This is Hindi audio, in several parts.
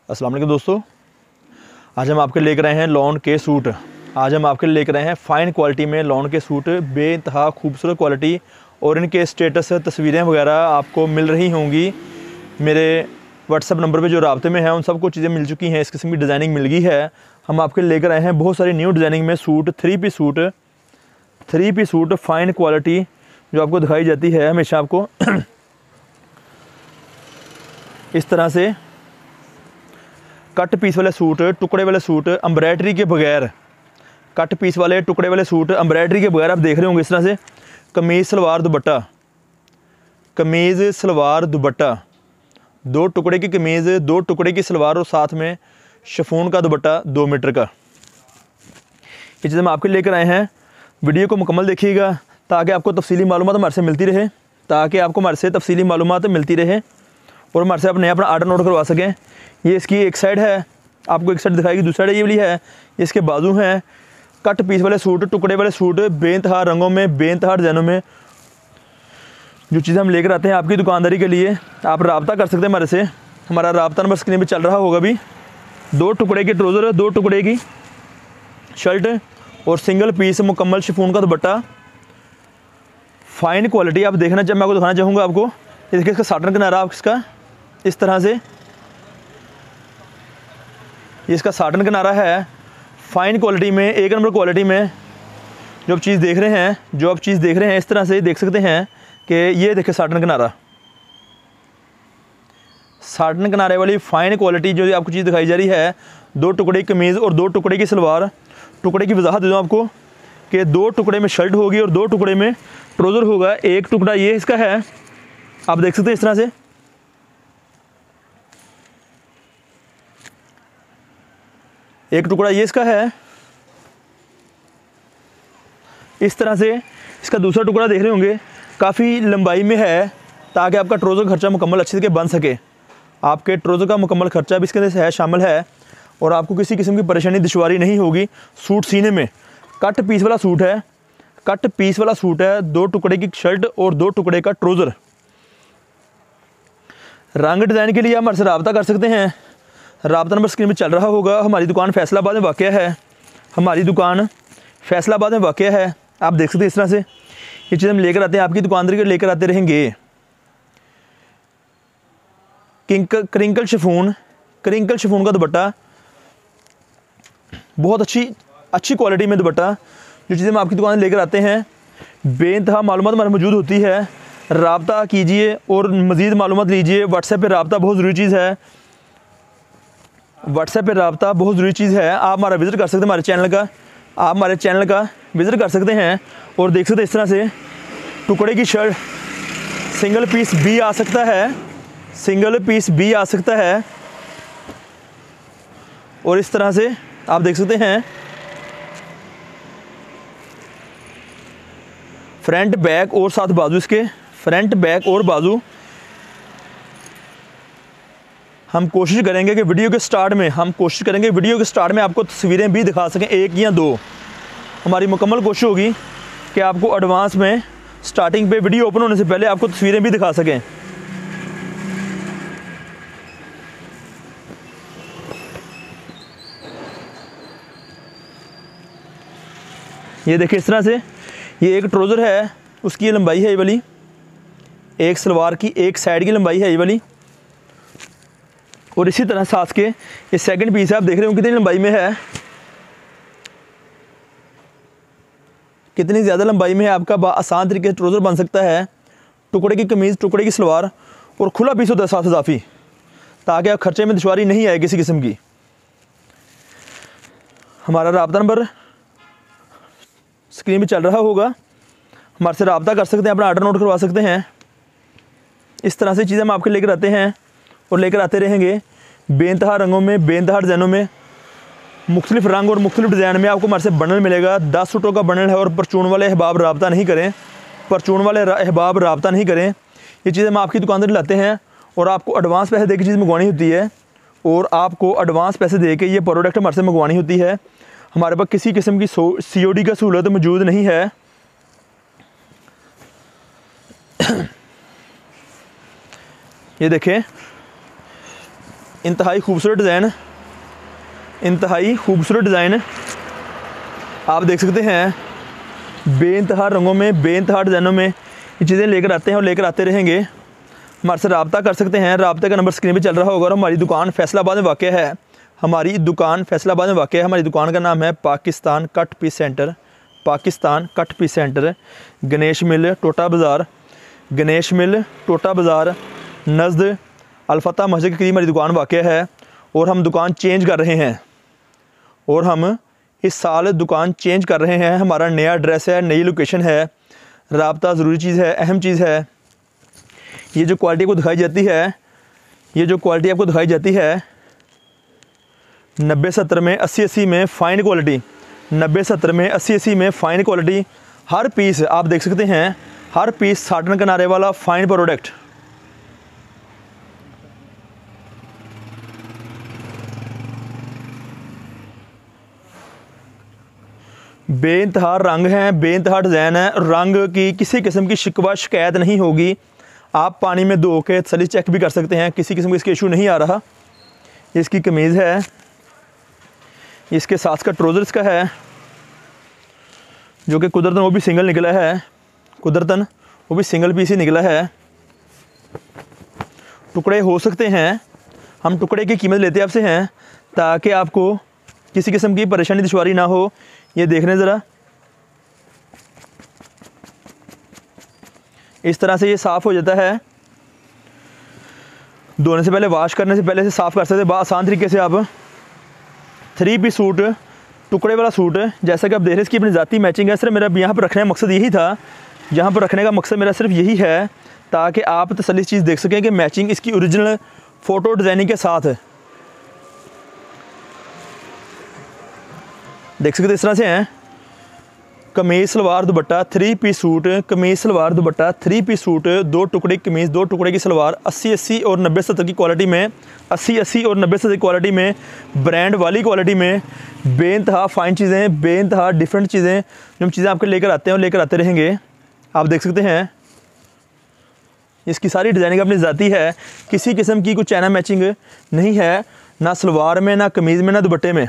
अस्सलाम वालेकुम दोस्तों, आज हम आपके लेकर आए हैं लॉन के सूट। आज हम आपके लेकर आए हैं फ़ाइन क्वालिटी में लॉन के सूट, बेइंतहा खूबसूरत क्वालिटी, और इनके स्टेटस तस्वीरें वगैरह आपको मिल रही होंगी। मेरे व्हाट्सअप नंबर पे जो राब्ते में हैं उन सबको चीज़ें मिल चुकी हैं। इस किस्म की डिज़ाइनिंग मिल गई है। हम आपके लेकर आए हैं बहुत सारी न्यू डिज़ाइनिंग में suit, three piece suit fine quality जो आपको दिखाई जाती है हमेशा आपको इस तरह से कट पीस वाले सूट, टुकड़े वाले सूट, एम्ब्रॉयडरी के बगैर, कट पीस वाले टुकड़े वाले सूट एम्ब्रॉयडरी के बगैर आप देख रहे होंगे। इस तरह से कमीज़ सलवार दुपट्टा, कमीज़ सलवार दुपट्टा, 2 टुकड़े की कमीज़, 2 टुकड़े की सलवार और साथ में शिफॉन का दुपट्टा 2 मीटर का। ये चीज़ हम आपके लेकर आए हैं। वीडियो को मुकम्मल देखिएगा ताकि आपको तफसीली मालूमात हमारे से मिलती रहे, और हमारे से अपने अपना आर्डर नोट करवा सकें। ये इसकी एक साइड है, आपको एक साइड दिखाएगी, दूसरी साइड ये वाली है। ये इसके बाजू हैं। कट पीस वाले सूट, टुकड़े वाले सूट, बेइंतहा रंगों में, बेइंतहा डिज़ाइनों में जो चीज़ें हम लेकर आते हैं आपकी दुकानदारी के लिए। आप रब्ता कर सकते हैं हमारे से। हमारा रब्ता नंबर स्क्रीन पर चल रहा होगा भी। 2 टुकड़े के ट्राउज़र, 2 टुकड़े की शर्ट और सिंगल पीस मुकम्मल शिफॉन का दुपट्टा, फ़ाइन क्वालिटी। आप देखना चाहिए, मैं आपको दिखाना चाहूँगा आपको। ये देखिए इसका साटन किनारा, आप इसका इस तरह से ये इसका साटन किनारा है। फ़ाइन क्वालिटी में, एक नंबर क्वालिटी में जो आप चीज़ देख रहे हैं, इस तरह से देख सकते हैं कि ये देखिए साटन किनारे वाली फ़ाइन क्वालिटी जो आपको चीज़ दिखाई जा रही है। 2 टुकड़े की कमीज़ और 2 टुकड़े की सलवार। टुकड़े की वजाहत दे दूँ आपको कि 2 टुकड़े में शर्ट होगी और 2 टुकड़े में ट्राउज़र होगा। एक टुकड़ा ये इसका है, आप देख सकते हैं इस तरह से। एक टुकड़ा ये इसका है, इस तरह से। इसका दूसरा टुकड़ा देख रहे होंगे काफ़ी लंबाई में है ताकि आपका ट्राउज़र खर्चा मुकम्मल अच्छे से बन सके। आपके ट्राउज़र का मुकम्मल खर्चा भी इसके अंदर है, शामिल है, और आपको किसी किस्म की परेशानी दुश्वारी नहीं होगी सूट सीने में। कट पीस वाला सूट है, 2 टुकड़े की शर्ट और 2 टुकड़े का ट्राउज़र। रंग डिज़ाइन के लिए आप हमारे से रब्ता कर सकते हैं। रब्ता नंबर स्क्रीन में चल रहा होगा। हमारी दुकान फैसलाबाद में वाक़या है। आप देख सकते हैं इस तरह से ये चीज़ हम लेकर आते हैं, आपकी दुकानदारी के लेकर आते रहेंगे। क्रिंकल शिफॉन का दुपट्टा, बहुत अच्छी क्वालिटी में दुपट्टा। जो चीज़ें हम आपकी दुकान लेकर आते हैं, बेइंतहा मालूमात हमारे मौजूद होती है। रब्ता कीजिए और मज़ीद मालूमात लीजिए। व्हाट्सएप पे रब्ता बहुत ज़रूरी चीज़ है। आप हमारा विज़िट कर सकते हैं, हमारे चैनल का विज़िट कर सकते हैं और देख सकते हैं इस तरह से टुकड़े की शर्ट, सिंगल पीस भी आ सकता है, और इस तरह से आप देख सकते हैं फ्रंट बैक और साथ बाजू, इसके फ्रंट बैक और बाजू। हम कोशिश करेंगे कि वीडियो के स्टार्ट में आपको तस्वीरें भी दिखा सकें, 1 या 2। हमारी मुकम्मल कोशिश होगी कि आपको एडवांस में स्टार्टिंग पे वीडियो ओपन होने से पहले आपको तस्वीरें भी दिखा सकें। ये देखिए इस तरह से ये एक ट्राउज़र है, उसकी ये लंबाई है ये वाली, एक सलवार की एक साइड की लंबाई है ये वाली, और इसी तरह साथ के ये सेकंड पीस है। आप देख रहे हो कितनी लंबाई में है, कितनी ज़्यादा लंबाई में है। आपका आसान तरीके से ट्राउज़र बन सकता है। टुकड़े की कमीज़, टुकड़े की सलवार और खुला पीस होता है साथ इजाफी, ताकि आप खर्चे में दुश्वारी नहीं आए किसी किस्म की। हमारा रब्ता नंबर स्क्रीन पे चल रहा होगा, हमारे से रब्ता कर सकते हैं, अपना आर्डर नोट करवा सकते हैं। इस तरह से चीज़ें हम आपके लेकर आते हैं और लेकर आते रहेंगे। बेइंतहा रंगों में, बेइंतहा डिज़ाइनों में, मुख्तलिफ रंग और मुख्तलिफ डिज़ाइन में आपको हमारे से बंडल मिलेगा। 10 सूटों का बंडल है, और परचून वाले अहबाब रब्ता नहीं करें। ये चीज़ें हम आपकी दुकान से लाते हैं और आपको एडवांस पैसे दे के चीज़ मंगवानी होती है, और आपको एडवांस पैसे दे के ये प्रोडक्ट हमारे से मंगवानी होती है। हमारे पास किसी किस्म की COD का सहूलत मौजूद नहीं है। ये देखें, इंतहाई खूबसूरत डिज़ाइन, इंतहाई खूबसूरत डिज़ाइन आप देख सकते हैं। बेइंतहा रंगों में, बेइंतहा डिज़ाइनों में ये चीज़ें लेकर आते हैं और लेकर आते रहेंगे। हमारे से रब्ता कर सकते हैं। रब्ते का नंबर स्क्रीन पे चल रहा होगा। और हमारी दुकान फैसलाबाद में वाक़ है। हमारी दुकान फैसलाबाद में वाक़ है। हमारी दुकान का नाम है Pakistan cut piece centre, Pakistan cut piece centre, Ganesh mill टोटा बाज़ार, गणेश मिल टोटा बाज़ार नज़द अलफता मस्जिद के करीब हमारी दुकान वाक़ है। और हम दुकान चेंज कर रहे हैं, और हम इस साल दुकान चेंज कर रहे हैं। हमारा नया एड्रेस है, नई लोकेशन है। रब्ता ज़रूरी चीज़ है, अहम चीज़ है। ये जो क्वालिटी को दिखाई जाती है, ये जो क्वालिटी आपको दिखाई जाती है 90-70 में, 80-80 में फ़ाइन क्वालिटी, 90-70 में, 80-80 में फ़ाइन क्वालिटी। हर पीस आप देख सकते हैं, हर पीस साटन किनारे वाला फ़ाइन प्रोडक्ट। बेइंतहा रंग हैं, बेइंतहा डिज़ाइन है। रंग की किसी किस्म की शिकवा शिकायत नहीं होगी। आप पानी में धो के तसल्ली चेक भी कर सकते हैं, किसी किस्म का इसका इशू नहीं आ रहा। इसकी कमीज़ है, इसके साथ का ट्राउज़र इसका है, जो कि कुदरतन वो भी सिंगल निकला है, कुदरतन वो भी सिंगल पीस ही निकला है। टुकड़े हो सकते हैं, हम टुकड़े की कीमत लेते आपसे हैं ताकि आपको किसी किस्म की परेशानी दुश्वारी ना हो। ये देख रहे हैं ज़रा, इस तरह से ये साफ़ हो जाता है। धोने से पहले, वाश करने से पहले से साफ़ कर सकते हैं आसान तरीके से आप। 3 पीस सूट, टुकड़े वाला सूट, जैसा कि आप देख रहे हैं, इसकी अपनी ज़ाती मैचिंग है। सिर्फ मेरा यहाँ पर रखने का मकसद यही था, यहाँ पर रखने का मकसद मेरा सिर्फ यही है ताकि आप तसल्ली चीज़ देख सकें कि मैचिंग इसकी ओरिजिनल फ़ोटो डिज़ाइनिंग के साथ है। देख सकते इस तरह से हैं। कमीज़ सलवार दुपट्टा 3 पीस सूट, कमीज़ सलवार दुपट्टा 3 पीस सूट, 2 टुकड़े कमीज़, 2 टुकड़े की सलवार, 80-80 और 90-70 की क्वालिटी में, 80-80 और 90-70 क्वालिटी में, ब्रांड वाली क्वालिटी में, बेइंतहा फ़ाइन चीज़ें, बेइंतहा डिफरेंट चीज़ें, जो हम चीज़ें आपके लेकर आते हैं और लेकर आते रहेंगे। आप देख सकते हैं इसकी सारी डिज़ाइनिंग अपनी ज़ाती है। किसी किस्म की कोई चाइना मैचिंग नहीं है, ना सलवार में, ना कमीज़ में, ना दुपट्टे में।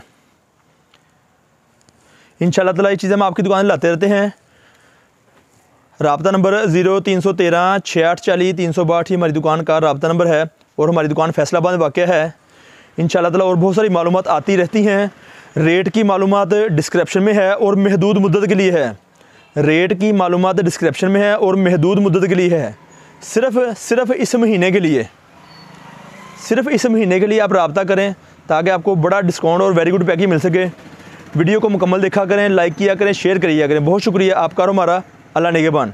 इंशाअल्लाह ताला ये चीज़ें हम आपकी दुकान लाते रहते हैं। राब्ता नंबर 0313 6840 362 ही हमारी दुकान का राब्ता नंबर है। और हमारी दुकान फैसलाबाद में वाक़ है। इंशाअल्लाह ताला और बहुत सारी मालूमात आती रहती हैं। रेट की मालूमात डिस्क्रिप्शन में है और महदूद मुद्दत के लिए है। रेट की मालूमात डिस्क्रिप्शन में है और महदूद मुद्दत के लिए है। सिर्फ इस महीने के लिए, सिर्फ इस महीने के लिए आप रब्ता करें ताकि आपको बड़ा डिस्काउंट और वेरी गुड पैकेज मिल सके। वीडियो को मुकम्मल देखा करें, लाइक किया करें, शेयर करिए करें। बहुत शुक्रिया आपका और हमारा। अल्लाह निगहबान।